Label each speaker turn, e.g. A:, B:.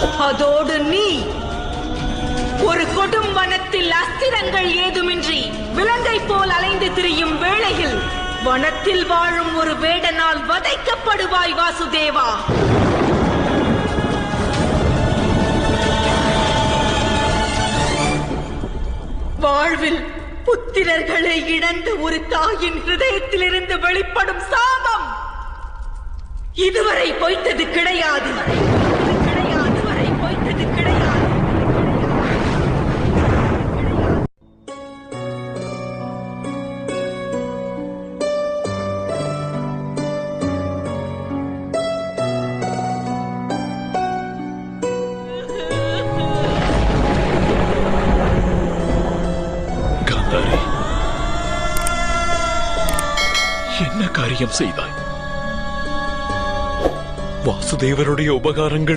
A: அதோடு நீ ஒரு கொடும் வனத்தில் அஸ்திரங்கள் ஏதுமின்றி விலங்கை போல் அலைந்து திரியும் வேளையில் வனத்தில் வாழும் ஒரு வேடனால் வதைக்கப்படுவாய் வாசுதேவா. வாழ்வில் புத்திரர்களை இழந்த ஒரு தாயின் ஹிருதயத்திலிருந்து வெளிப்படும் சாபம் இதுவரை பொய்த்தது கிடையாது.
B: என்ன காரியம் செய்தாய்? வாசுதேவருடைய உபகாரங்கள்